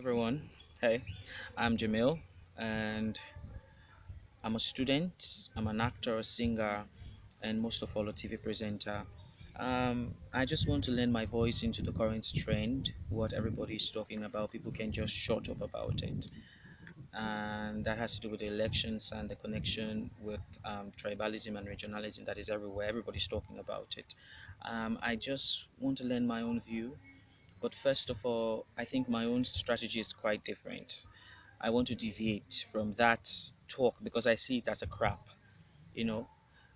Everyone. Hey, I'm Jamil, and I'm a student. I'm an actor, a singer, and most of all, a TV presenter. I just want to lend my voice into the current trend, what everybody is talking about. People can just shut up about it. And that has to do with the elections and the connection with tribalism and regionalism that is everywhere. Everybody's talking about it. I just want to lend my own view. But first of all, I think my own strategy is quite different. I want to deviate from that talk because I see it as a crap. You know,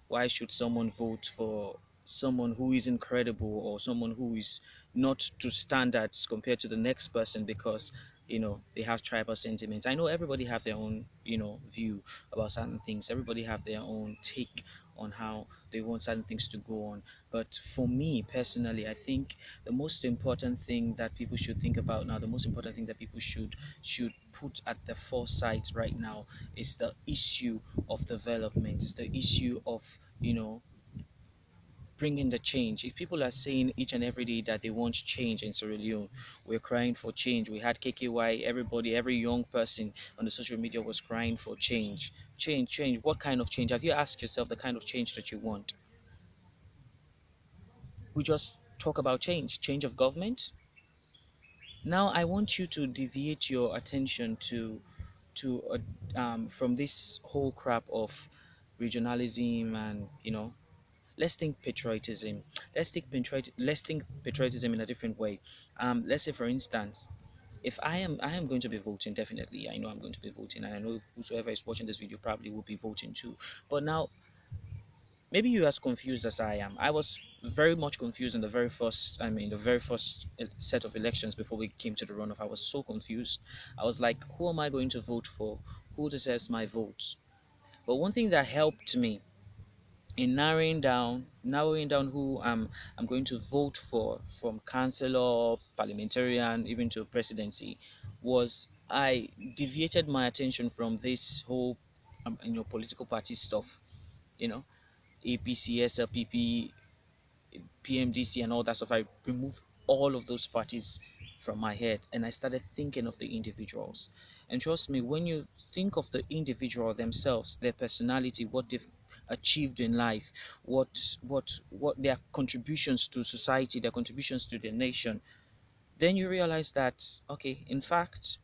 why should someone vote for someone who is incredible or someone who is not to standards compared to the next person because they have tribal sentiments? I know everybody have their own view about certain things. Everybody have their own take on how they want certain things to go on. But for me personally, I think the most important thing that people should think about now, the most important thing that people should put at the foresight right now is the issue of development. It's the issue of bringing the change. If people are saying each and every day that they want change in Sierra Leone, we're crying for change. We had KKY, everybody, every young person on the social media was crying for change. Change, change. What kind of change? Have you asked yourself the kind of change that you want? We just talk about change, change of government. Now I want you to deviate your attention to from this whole crap of regionalism and let's think patriotism. Let's think patriotism in a different way. Let's say, for instance, if I am going to be voting, definitely. I know I'm going to be voting, and I know whosoever is watching this video probably will be voting too. But now, maybe you're as confused as I am. I was very much confused in the very first. I mean, the very first set of elections before we came to the runoff. I was so confused. I was like, who am I going to vote for? Who deserves my vote? But one thing that helped me in narrowing down who I'm going to vote for, from councillor, parliamentarian, even to presidency, was I deviated my attention from this whole political party stuff, you know, APC, SLPP, PMDC, and all that stuff. I removed all of those parties from my head and I started thinking of the individuals. And trust me, when you think of the individual themselves, their personality, what they've achieved in life, what their contributions to society, their contributions to the nation, then you realize that, okay, in fact,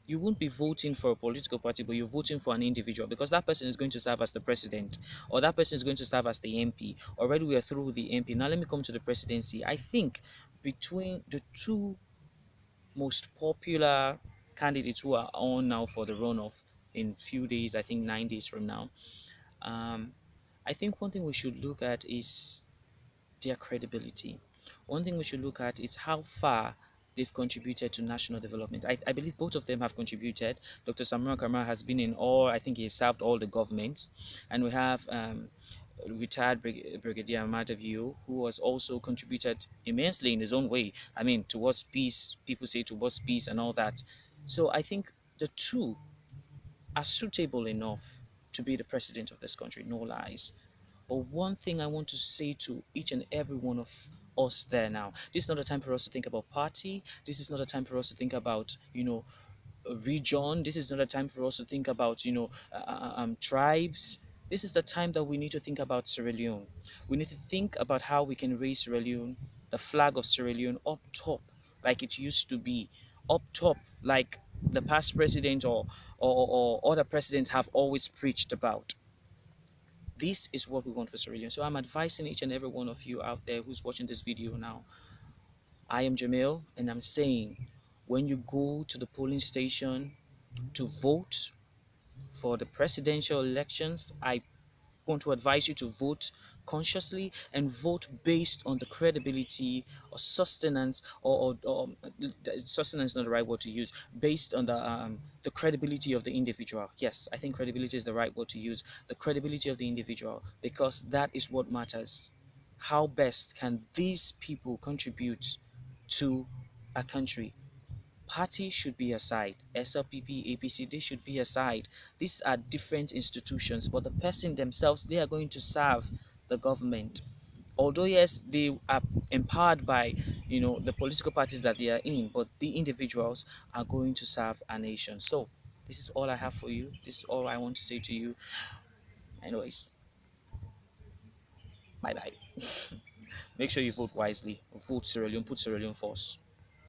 you won't be voting for a political party, but you're voting for an individual because that person is going to serve as the president, or that person is going to serve as the MP. Already we are through with the MP. Now let me come to the presidency. I think between the two most popular candidates who are on now for the runoff in few days, I think 9 days from now, um, I think one thing we should look at is their credibility. One thing we should look at is how far they've contributed to national development. I believe both of them have contributed. Dr. Samura Kamara has been in all, I think he has served all the governments. And we have retired Brigadier Maada Bio, who has also contributed immensely in his own way. I mean, towards peace, people say towards peace and all that. So I think the two are suitable enough to be the president of this country, no lies. But one thing I want to say to each and every one of us there now, this is not a time for us to think about party. This is not a time for us to think about, a region. This is not a time for us to think about, tribes. This is the time that we need to think about Sierra Leone. We need to think about how we can raise Sierra Leone, the flag of Sierra Leone, up top like it used to be, up top like the past president or other presidents have always preached about. This is what we want for Sierra Leone. So I'm advising each and every one of you out there who's watching this video now. I am Jamil, and I'm saying, when you go to the polling station to vote for the presidential elections, I want to advise you to vote consciously and vote based on the credibility or sustenance or sustenance is not the right word to use, based on the credibility of the individual. Yes, I think credibility is the right word to use, the credibility of the individual, because that is what matters. How best can these people contribute to a country? Party should be aside. SLPP, APC, they should be aside. These are different institutions, but the person themselves, they are going to serve the government. Although yes, they are empowered by the political parties that they are in, but the individuals are going to serve a nation. So this is all I have for you. This is all I want to say to you. Anyways, bye bye. Make sure you vote wisely. Vote Sierra Leone. Put Sierra Leone first.